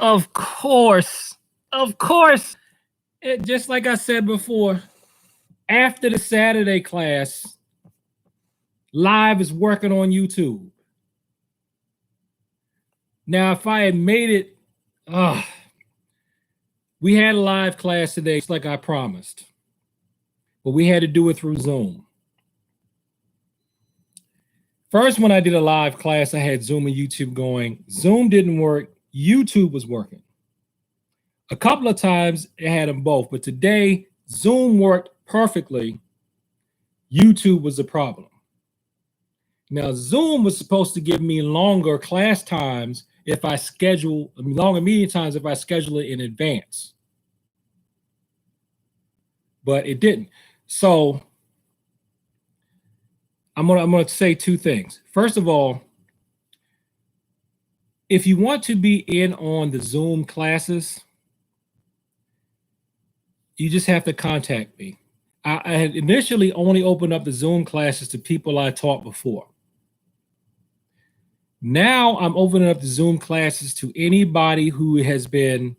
Of course. Of course. Just like I said before, after the Saturday class, Live is working on YouTube. Now, if I had made it, we had a live class today, just like I promised, but we had to do it through Zoom. First, when I did a live class, I had Zoom and YouTube going. Zoom didn't work. YouTube was working. A couple of times it had them both, but today Zoom worked perfectly. YouTube was the problem. Now, Zoom was supposed to give me longer class times if I schedule, longer meeting times if I schedule it in advance. But it didn't. So I'm gonna say two things. First of all, if you want to be in on the Zoom classes, you just have to contact me. I had initially only opened up the Zoom classes to people I taught before. Now I'm opening up the Zoom classes to anybody who has been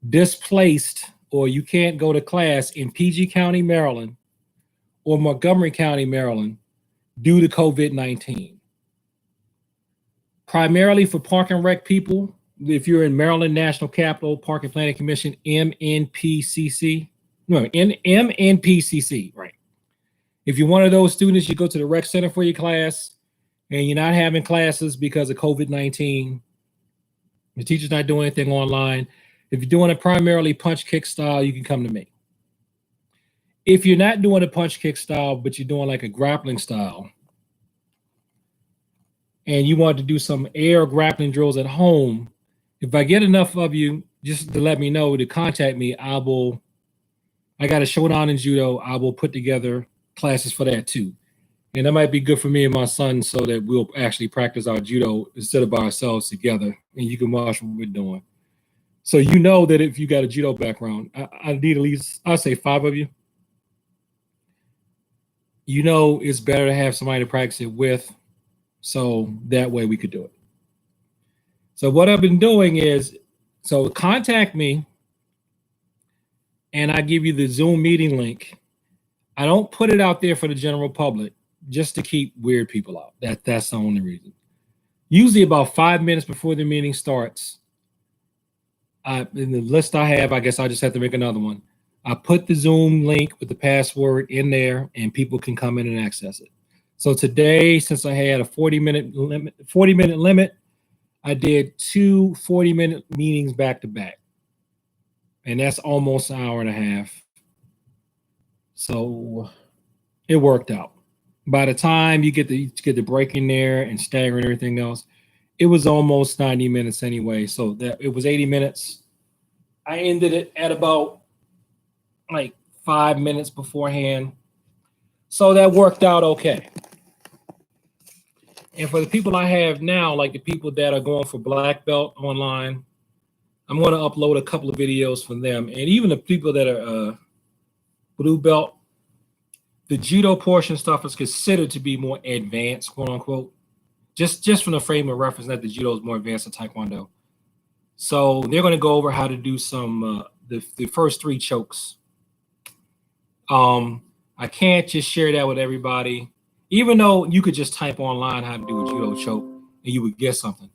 displaced or you can't go to class in PG County, Maryland, or Montgomery County, Maryland, due to COVID-19. Primarily for Park and Rec people, if you're in Maryland National Capital Park and Planning Commission, MNPCC, right. If you're one of those students, you go to the rec center for your class and you're not having classes because of COVID-19, the teacher's not doing anything online. If you're doing it primarily punch kick style, you can come to me. If you're not doing a punch kick style, but you're doing like a grappling style, and you want to do some air grappling drills at home, if I get enough of you just to let me know to contact me, I got a showdown in judo. I will put together classes for that too. And that might be good for me and my son so that we'll actually practice our judo instead of by ourselves together. And you can watch what we're doing. So you know that if you got a judo background, I need at least, I'll say 5 of you. You know it's better to have somebody to practice it with, so that way we could do it. So what I've been doing is, so contact me and I give you the Zoom meeting link. I don't put it out there for the general public just to keep weird people out. That's the only reason. Usually about 5 minutes before the meeting starts, in the list I have, I guess I just have to make another one. I put the Zoom link with the password in there and people can come in and access it. So today, since I had a 40-minute limit, I did 2 40-minute meetings back to back. And that's almost an hour and a half. So it worked out. By the time you get the break in there and stagger and everything else, it was almost 90 minutes anyway. So that it was 80 minutes. I ended it at about like 5 minutes beforehand. So that worked out okay. And for the people I have now, like the people that are going for black belt online, I'm going to upload a couple of videos from them. And even the people that are blue belt, the judo portion stuff is considered to be more advanced, quote unquote, just from the frame of reference that the judo is more advanced than Taekwondo. So they're going to go over how to do some the first 3 chokes. I can't just share that with everybody, even though you could just type online how to do a judo choke and you would get something.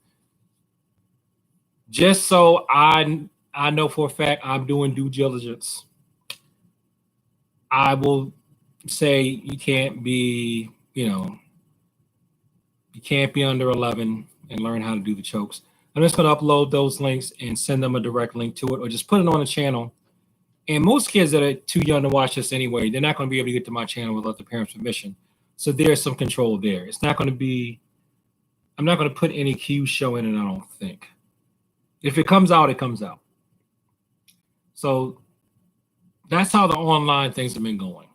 Just so I know for a fact I'm doing due diligence, I will say you can't be, you can't be under 11 and learn how to do the chokes. I'm just going to upload those links and send them a direct link to it, or just put it on the channel. And most kids that are too young to watch this anyway, they're not going to be able to get to my channel without the parents' permission. So there's some control there. It's not going to be, I'm not going to put any cue show in it, I don't think. If it comes out, it comes out. So that's how the online things have been going.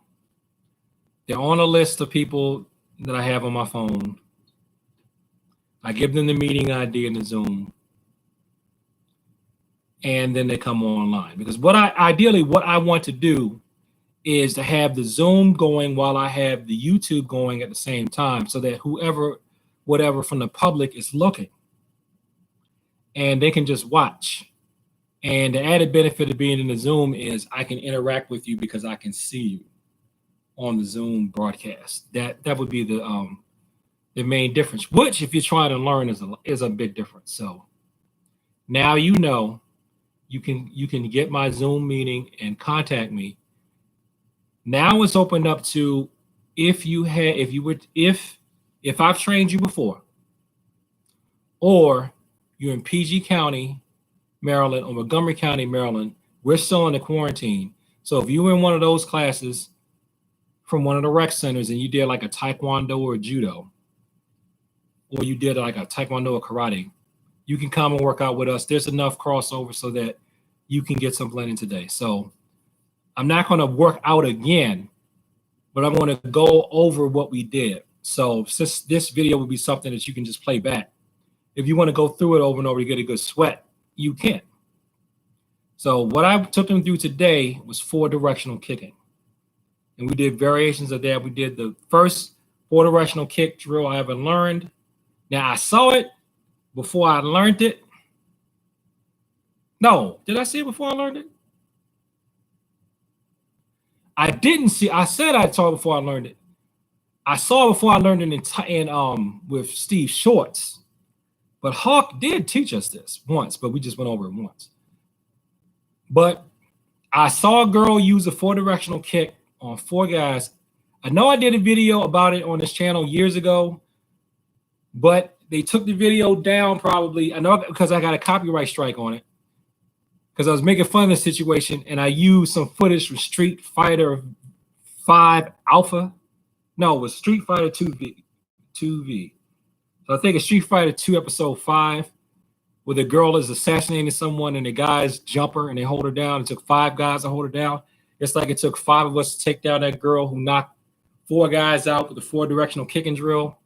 They're on a list of people that I have on my phone. I give them the meeting ID in the Zoom. And then they come online. Because ideally what I want to do is to have the Zoom going while I have the YouTube going at the same time, so that whatever from the public is looking and they can just watch. And the added benefit of being in the Zoom is I can interact with you because I can see you on the Zoom broadcast. That would be the main difference, which if you're trying to learn is a big difference. So now you know you can get my Zoom meeting and contact me. Now it's opened up to if I've trained you before, or you're in PG County, Maryland, or Montgomery County, Maryland, we're still in the quarantine. So if you were in one of those classes from one of the rec centers and you did like a Taekwondo or Judo, or you did like a Taekwondo or karate, you can come and work out with us. There's enough crossover so that you can get some blending today. So I'm not going to work out again, but I'm going to go over what we did. So since this video will be something that you can just play back, if you want to go through it over and over to get a good sweat, you can. So what I took them through today was 4 directional kicking. And we did variations of that. We did the first 4 directional kick drill I ever learned. Now I saw it before I learned it. No, did I see it before I learned it? I didn't see. I said I saw it before I learned it. I saw it before I learned it in with Steve Shorts. But Hawk did teach us this once, but we just went over it once. But I saw a girl use a 4 directional kick on 4 guys. I know I did a video about it on this channel years ago, but they took the video down probably. I know because I got a copyright strike on it because I was making fun of the situation and I used some footage from Street Fighter 5 Alpha. No, it was Street Fighter 2V. So I think it's Street Fighter 2 episode 5 where the girl is assassinating someone and the guys jump her and they hold her down. It took 5 guys to hold her down. It's like it took 5 of us to take down that girl who knocked 4 guys out with the 4 directional kicking drill.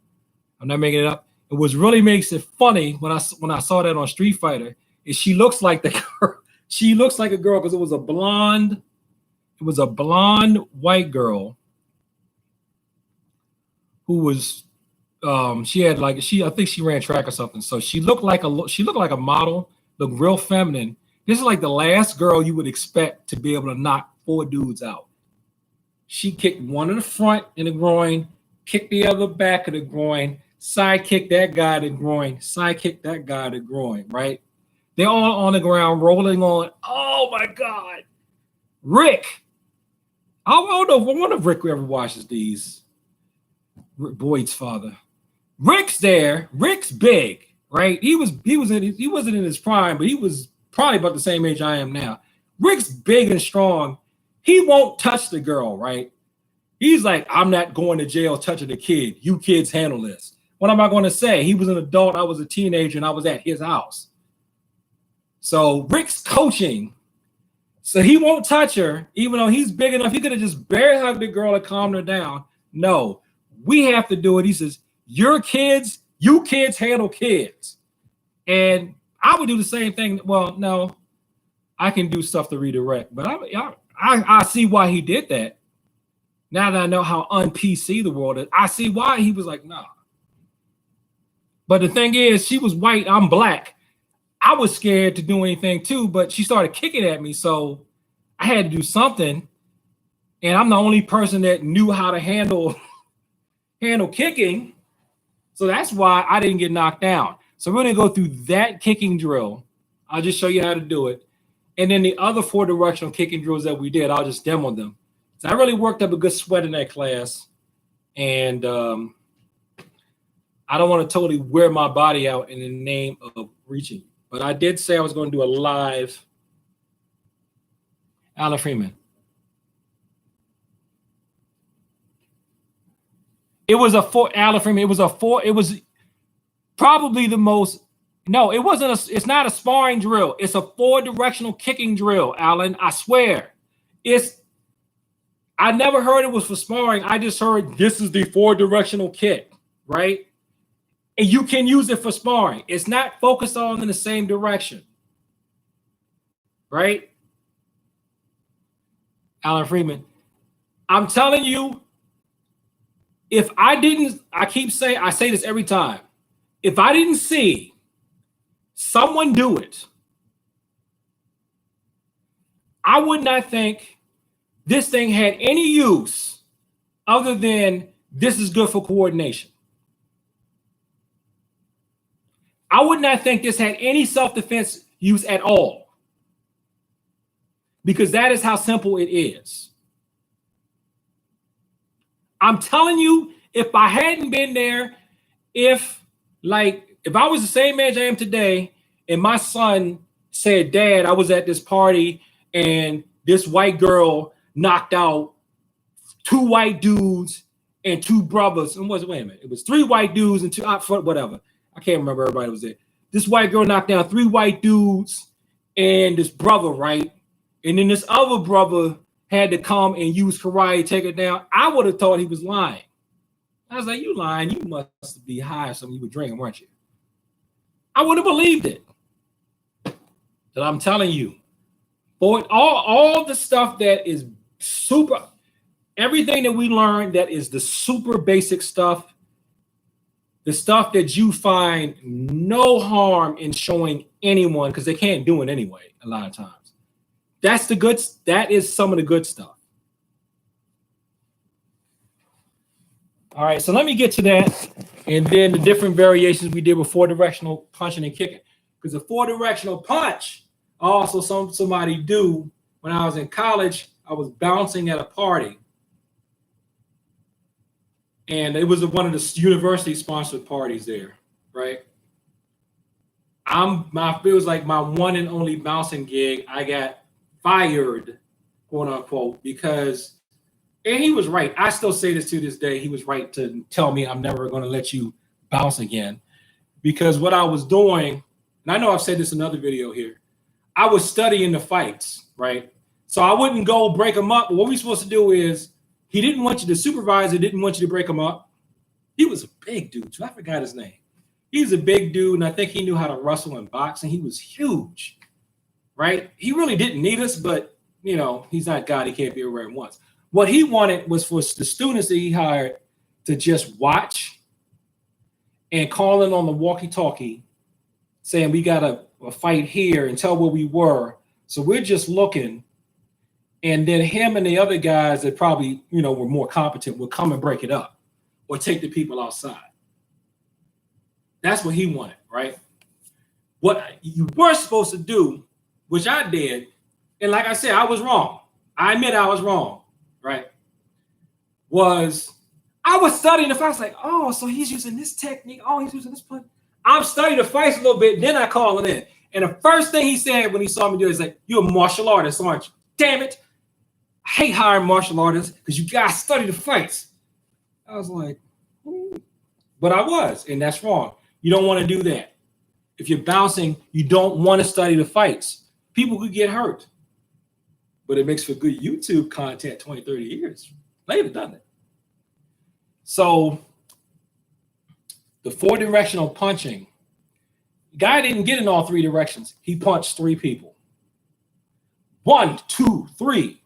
I'm not making it up. It was really makes it funny when I saw that on Street Fighter is she looks like the girl. She looks like a girl because it was a blonde white girl who was I think she ran track or something. So she looked like a model, looked real feminine. This is like the last girl you would expect to be able to knock 4 dudes out. She kicked one in the front in the groin, kicked the other back of the groin, side kicked that guy to the groin, side kicked that guy to the groin, right? They're all on the ground rolling on. Oh my God. Rick. I wonder if Rick ever watches these. Boyd's father. Rick's there. Rick's big, right? He wasn't in his prime, but he was probably about the same age I am now. Rick's big and strong. He won't touch the girl, right? He's like, I'm not going to jail touching the kid. You kids handle this. What am I going to say? He was an adult. I was a teenager, and I was at his house. So Rick's coaching. So he won't touch her, even though he's big enough. He could have just bear hugged the girl and calmed her down. No, we have to do it. He says, you kids handle kids. And I would do the same thing. Well, no, I can do stuff to redirect. But I see why he did that. Now that I know how un-PC the world is, I see why he was like, nah. But the thing is, she was white, I'm black. I was scared to do anything too, but she started kicking at me, so I had to do something. And I'm the only person that knew how to handle kicking. So that's why I didn't get knocked down. So we're going to go through that kicking drill. I'll just show you how to do it. And then the other 4 directional kicking drills that we did, I'll just demo them. So I really worked up a good sweat in that class. And I don't want to totally wear my body out in the name of reaching. But I did say I was going to do a live Alan Freeman. It was a 4 Alan Freeman. It was a 4. It was probably the most. No, it wasn't. It's not a sparring drill. It's a 4 directional kicking drill, Alan. I swear. I never heard it was for sparring. I just heard this is the 4 directional kick, right? And you can use it for sparring. It's not focused on in the same direction, right? Alan Freeman. I'm telling you, if I didn't, I say this every time. If I didn't see someone do it I would not think this thing had any use other than this is good for coordination. I would not think this had any self-defense use at all, because that is how simple it is. I'm telling you, if I hadn't been there, if I was the same age I am today, and my son said, "Dad, I was at this party and this white girl knocked out 2 white dudes and 2 brothers," and wait a minute, it was 3 white dudes and 2 whatever. I can't remember everybody was there. This white girl knocked down 3 white dudes and this brother, right? And then this other brother had to come and use karate to take it down. I would have thought he was lying. I was like, "You lying? You must be high or something. You were drinking, weren't you?" I would have believed it. That I'm telling you, boy, all the stuff that is super, everything that we learned that is the super basic stuff, the stuff that you find no harm in showing anyone because they can't do it anyway a lot of times. That's the good. That is some of the good stuff. All right, so let me get to that, and then the different variations we did with 4-directional punching and kicking. Because the 4-directional punch, I also saw somebody do when I was in college. I was bouncing at a party, and it was one of the university-sponsored parties there, right? It was like my one and only bouncing gig. I got fired, quote unquote, because, and he was right. I still say this to this day. He was right to tell me I'm never going to let you bounce again, because what I was doing, and I know I've said this in another video here, I was studying the fights, right? So I wouldn't go break them up. But what we're supposed to do is, the supervisor didn't want you to break them up. He was a big dude, too. I forgot his name. He was a big dude, and I think he knew how to wrestle and box, and he was huge, right? He really didn't need us, but, he's not God. He can't be everywhere at once. What he wanted was for the students that he hired to just watch and call in on the walkie-talkie saying, "We got a fight here," and tell where we were. So we're just looking. And then him and the other guys that probably, were more competent would come and break it up or take the people outside. That's what he wanted, right? What you were supposed to do, which I did, and like I said, I was wrong. I admit I was wrong, right? I was studying the fights, like, oh, so he's using this technique. Oh, he's using this punch. I'm studying the fights a little bit, then I call it in. And the first thing he said when he saw me do it is like, "You're a martial artist, aren't you?" Damn it. I hate hiring martial artists because you guys study the fights. I was like, but I was, and that's wrong. You don't want to do that. If you're bouncing, you don't want to study the fights. People could get hurt. But it makes for good YouTube content 20, 30 years later, doesn't it? So the 4-directional punching, guy didn't get in all 3 directions. He punched 3 people. 1, 2, 3.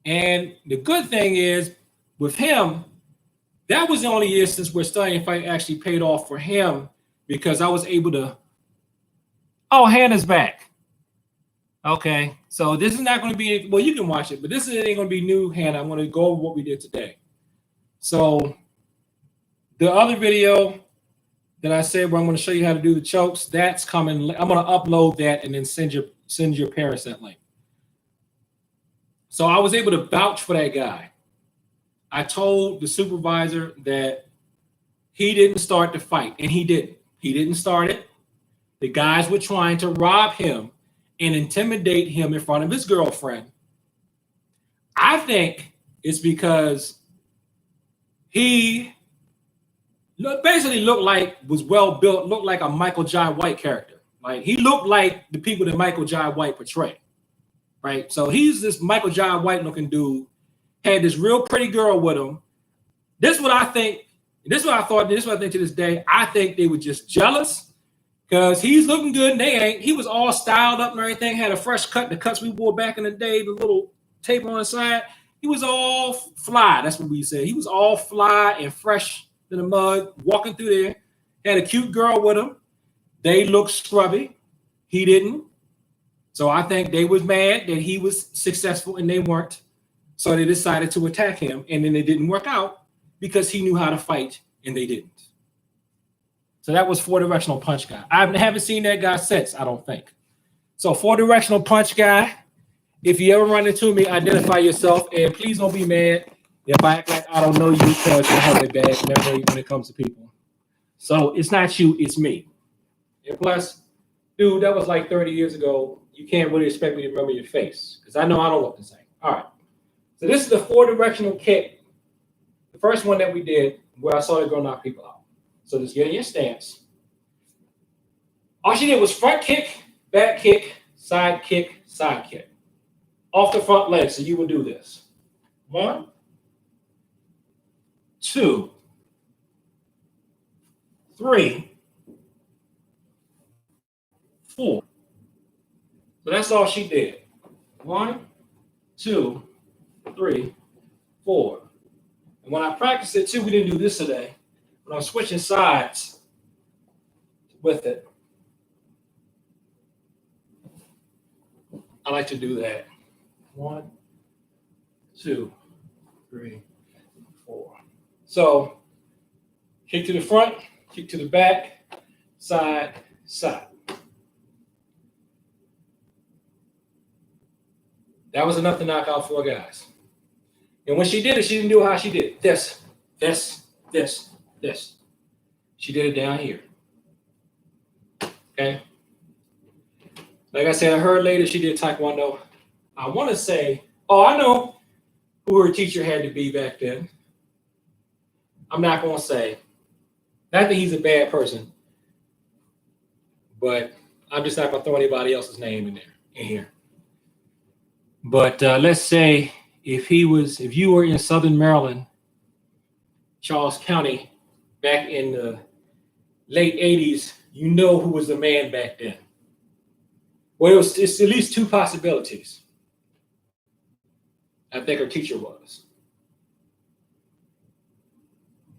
And the good thing is, with him, that was the only instance where studying fight actually paid off for him, because I was able to. Oh, Hannah's back. Okay, so this is not going to be, well, you can watch it, but this ain't going to be new, Hannah. I'm going to go over what we did today. So the other video that I said where I'm going to show you how to do the chokes, that's coming. I'm going to upload that and then send your parents that link. So I was able to vouch for that guy. I told the supervisor that he didn't start the fight, and he didn't. He didn't start it. The guys were trying to rob him and intimidate him in front of his girlfriend. I think it's because he basically was well built, looked like a Michael Jai White character. Like, he looked like the people that Michael Jai White portrayed. Right, so he's this Michael Jai White looking dude, had this real pretty girl with him. This is what I think. This is what I thought. This is what I think to this day. I think they were just jealous because he's looking good and they ain't. He was all styled up and everything. Had a fresh cut, the cuts we wore back in the day, the little tape on the side. He was all fly. That's what we said. He was all fly and fresh in the mud, walking through there. Had a cute girl with him. They looked scrubby. He didn't. So I think they was mad that he was successful and they weren't. So they decided to attack him, and then it didn't work out because he knew how to fight and they didn't. So that was Four Directional Punch Guy. I haven't seen that guy since, I don't think. So Four Directional Punch Guy, if you ever run into me, identify yourself, and please don't be mad if I act like I don't know you because I have a bad memory when it comes to people. So it's not you, it's me. And plus, dude, that was like 30 years ago. You can't really expect me to remember your face because I know I don't look the same. All right. So this is the Four Directional kick. The first one that we did where I saw the girl knock people out. So just get in your stance. All she did was front kick, back kick, side kick, side kick. Off the front leg. So you will do this. 1, 2, 3, 4. So that's all she did. 1, 2, 3, 4. And when I practiced it too, we didn't do this today. When I'm switching sides with it, I like to do that. 1, 2, 3, 4. So kick to the front, kick to the back, side, side. That was enough to knock out 4 guys. And when she did it, she didn't do it how she did it. This, this, this, this. She did it down here. Okay? Like I said, I heard later she did Taekwondo. I want to say, I know who her teacher had to be back then. I'm not going to say. Not that he's a bad person, but I'm just not going to throw anybody else's name in here. But let's say if you were in Southern Maryland, Charles County, back in the late 80s, you know who was the man back then. Well, it's at least 2 possibilities. I think her teacher was.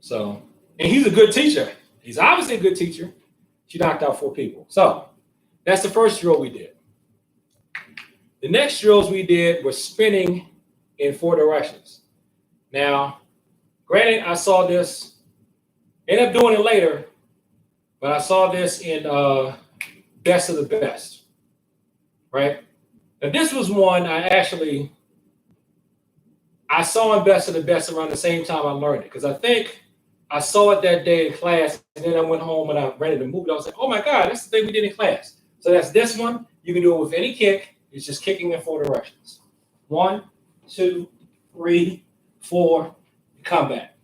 So, and he's a good teacher. He's obviously a good teacher. She knocked out 4 people. So that's the first drill we did. The next drills we did were spinning in 4 directions. Now, granted, I saw this, ended up doing it later, but I saw this in Best of the Best, right? Now, this was one I saw in Best of the Best around the same time I learned it, because I think I saw it that day in class, and then I went home and I rented the movie. I was like, oh my God, that's the thing we did in class. So that's this one. You can do it with any kick. It's just kicking in 4 directions. 1, 2, 3, 4, come back.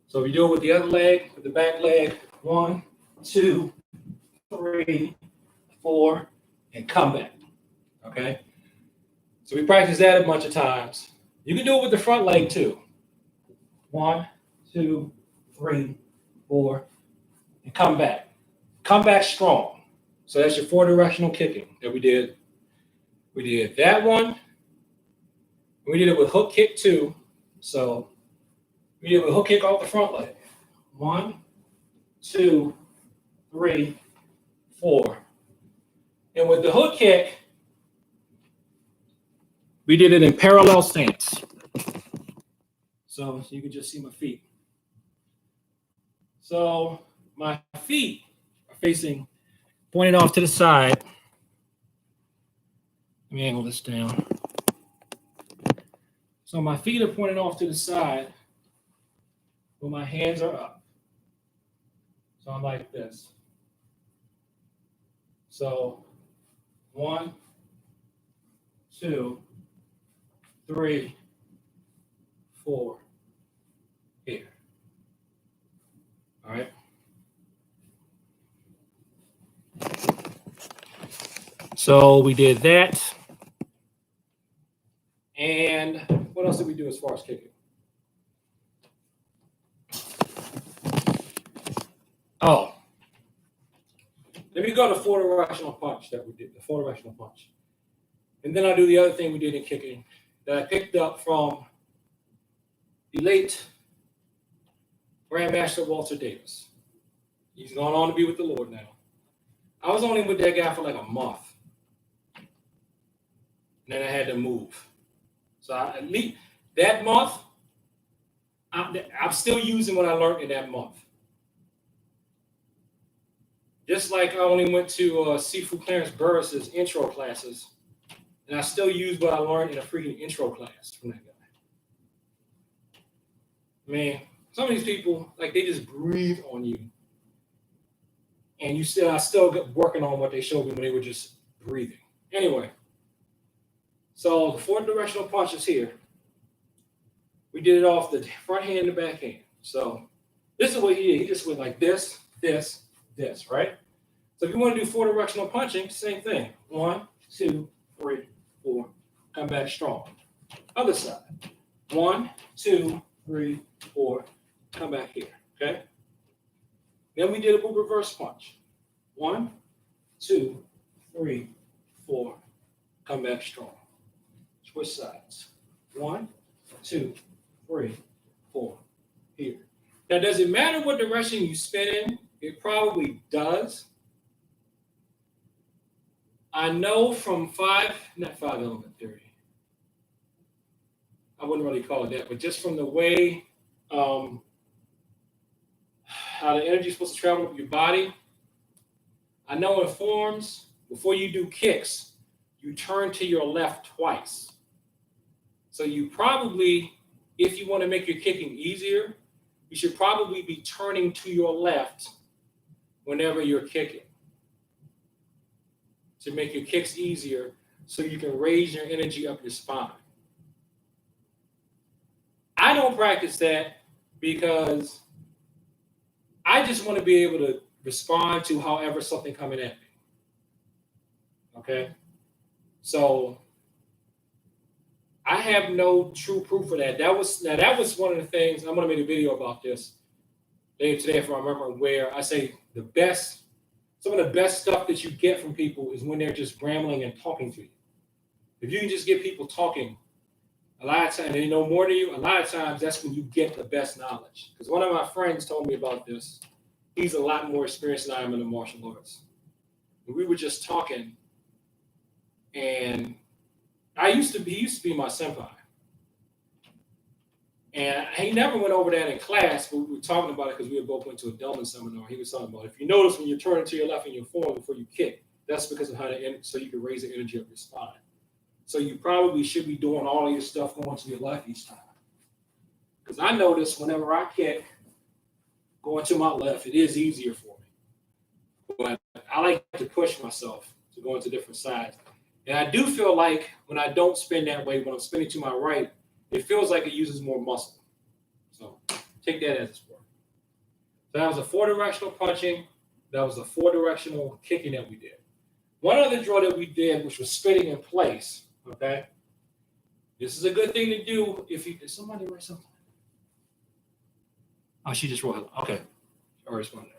So if you do it with the other leg, with the back leg, 1, 2, 3, 4, and come back. Okay? So we practice that a bunch of times. You can do it with the front leg too. 1, 2, 3, 4, and come back. Come back strong. So that's your 4 directional kicking that we did. We did that one. We did it with hook kick too. So we did it with hook kick off the front leg. 1, 2, 3, 4. And with the hook kick, we did it in parallel stance. So you can just see my feet. So my feet are facing, pointed off to the side. Let me angle this down. So my feet are pointed off to the side, but my hands are up. So I'm like this. So 1, 2, 3, 4, here. All right. So we did that. And what else did we do as far as kicking? Oh, let me go to 4 directional punch that we did, the 4 directional punch. And then I'll do the other thing we did in kicking that I picked up from the late Grandmaster Walter Davis. He's gone on to be with the Lord now. I was only with that guy for like a month. and then I had to move. So at least that month, I'm still using what I learned in that month. Just like I only went to Seafood Clarence Burris's intro classes, and I still use what I learned in a freaking intro class from that guy. Man, some of these people, like, they just breathe on you. And I still get working on what they showed me when they were just breathing. Anyway, so the 4 directional punches here. We did it off the front hand and the back hand. So this is what he did. He just went like this, this, this, right? So if you want to do 4 directional punching, same thing. 1, 2, 3, 4. Come back strong. Other side. 1, 2, 3, 4. Come back here. Okay? Then we did a reverse punch. 1, 2, 3, 4. Come back strong. Switch sides. 1, 2, 3, 4. Here. Now, does it matter what direction you spin in? It probably does. I know from not 5 element theory. I wouldn't really call it that, but just from the way how the energy is supposed to travel up your body. I know in forms, before you do kicks, you turn to your left twice. So you probably, if you want to make your kicking easier, you should probably be turning to your left whenever you're kicking to make your kicks easier so you can raise your energy up your spine. I don't practice that because I just want to be able to respond to however something coming at me. Okay? So I have no true proof of that. That was one of the things. I'm going to make a video about this later today if I remember, where I say some of the best stuff that you get from people is when they're just rambling and talking to you. If you can just get people talking, a lot of times they know more than you. A lot of times that's when you get the best knowledge. Because one of my friends told me about this. He's a lot more experienced than I am in the martial arts. And we were just talking, and he used to be my senpai. And he never went over that in class, but we were talking about it because we both went to a Delman seminar. He was talking about, if you notice when you're turning to your left in your form before you kick, that's because of so you can raise the energy of your spine. So you probably should be doing all of your stuff going to your left each time. Because I notice whenever I kick, going to my left, it is easier for me. But I like to push myself to go into different sides. And I do feel like when I don't spin that way, when I'm spinning to my right, it feels like it uses more muscle. So take that as a sport. So that was a 4-directional punching. That was a 4-directional kicking that we did. One other drill that we did, which was spinning in place. Okay. This is a good thing to do if you. Did somebody write something? Oh, she just wrote it. Okay. I responded.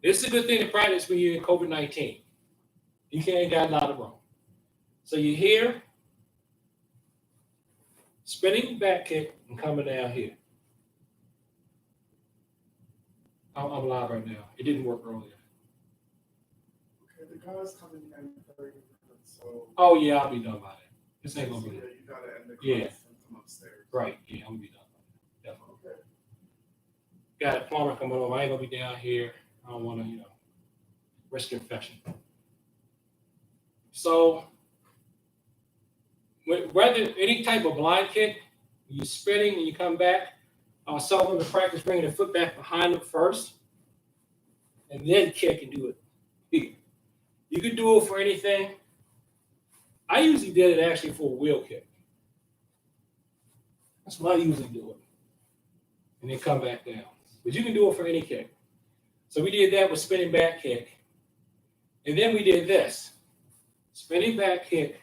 This is a good thing to practice when you're in COVID-19. You can't get a lot of room. So you're here, spinning back kick and coming down here. I'm live right now. It didn't work earlier. Okay, the guy's coming in 30 minutes, so. Oh yeah, I'll be done by then. This ain't gonna be. Yeah, you gotta end the class and come upstairs. Right. Yeah, I'm gonna be done by then. Definitely. Okay. Got a plumber coming over. I ain't gonna be down here. I don't want to, risk infection. So, whether any type of blind kick, you're spinning and you come back. I'll tell them to practice bringing the foot back behind them first, and then kick and do it here. You can do it for anything. I usually did it actually for a wheel kick. That's what I usually do it. And then come back down. But you can do it for any kick. So we did that with spinning back kick. And then we did this. Spinning back kick,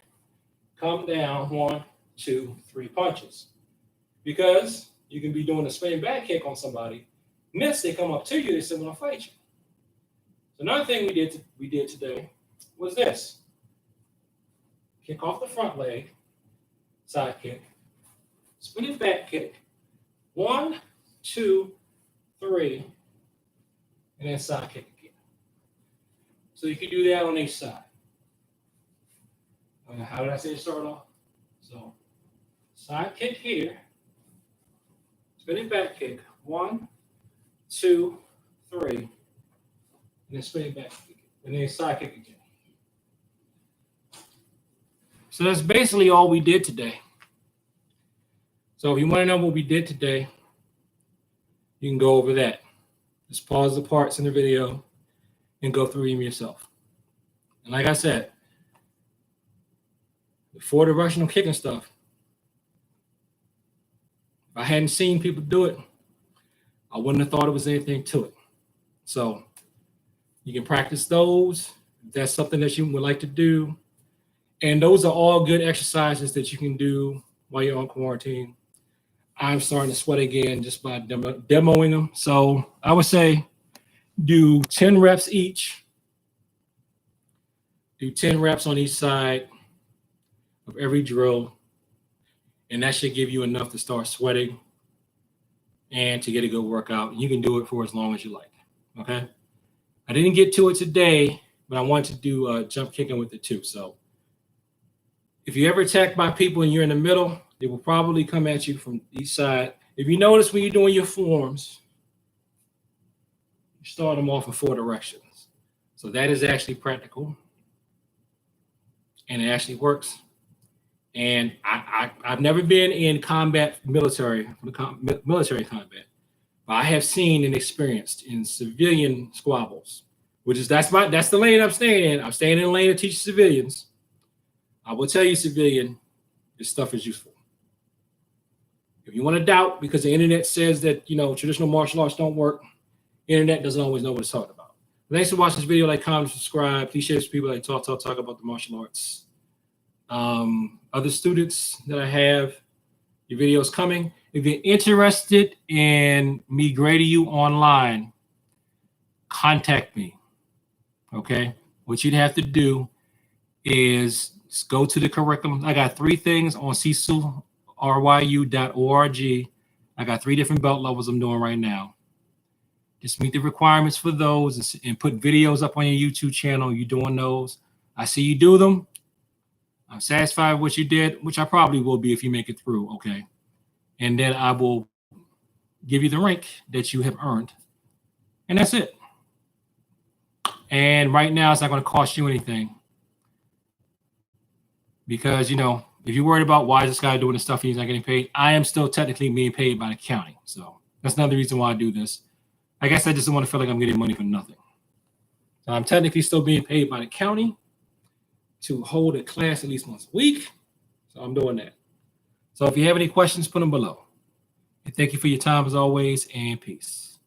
come down, 1, 2, 3 punches. Because you can be doing a spinning back kick on somebody. Next, they come up to you, they say, "Want to fight you." So another thing we did today was this. Kick off the front leg, side kick, spinning back kick, 1, 2, 3, and then side kick again. So you can do that on each side. How did I say it start off? So side kick here, spinning back kick. 1, 2, 3, and then spinning back kick, and then side kick again. So that's basically all we did today. So if you want to know what we did today, you can go over that. Just pause the parts in the video and go through them yourself. And like I said, before the directional kicking stuff, if I hadn't seen people do it, I wouldn't have thought it was anything to it. So you can practice those if that's something that you would like to do. And those are all good exercises that you can do while you're on quarantine. I'm starting to sweat again just by demoing them. So I would say do 10 reps each. Do 10 reps on each side of every drill. And that should give you enough to start sweating and to get a good workout. You can do it for as long as you like. Okay. I didn't get to it today, but I wanted to do jump kicking with it too. So if you're ever attacked by people and you're in the middle, they will probably come at you from each side. If you notice when you're doing your forms, you start them off in 4 directions. So that is actually practical. And it actually works. And I've never been in military combat, but I have seen and experienced in civilian squabbles, which is that's the lane I'm staying in. I'm staying in the lane to teach civilians. I will tell you, civilian, this stuff is useful. If you want to doubt because the internet says that traditional martial arts don't work, the internet doesn't always know what it's talking about. Thanks for watching this video. Like, comment, subscribe. Please share this with people that talk about the martial arts. Other students that I have, your videos coming. If you're interested in me grading you online, contact me. Okay, what you'd have to do is just go to the curriculum. I got 3 things on cecilryu.org. I got 3 different belt levels I'm doing right now. Just meet the requirements for those and put videos up on your YouTube channel. You're doing those. I see you do them. I'm satisfied with what you did, which I probably will be if you make it through, okay? And then I will give you the rank that you have earned. And that's it. And right now, it's not going to cost you anything. Because, if you're worried about why is this guy doing this stuff and he's not getting paid, I am still technically being paid by the county. So that's another reason why I do this. I guess I just don't want to feel like I'm getting money for nothing. So I'm technically still being paid by the county to hold a class at least once a week. So I'm doing that. So if you have any questions, put them below. And thank you for your time as always, and peace.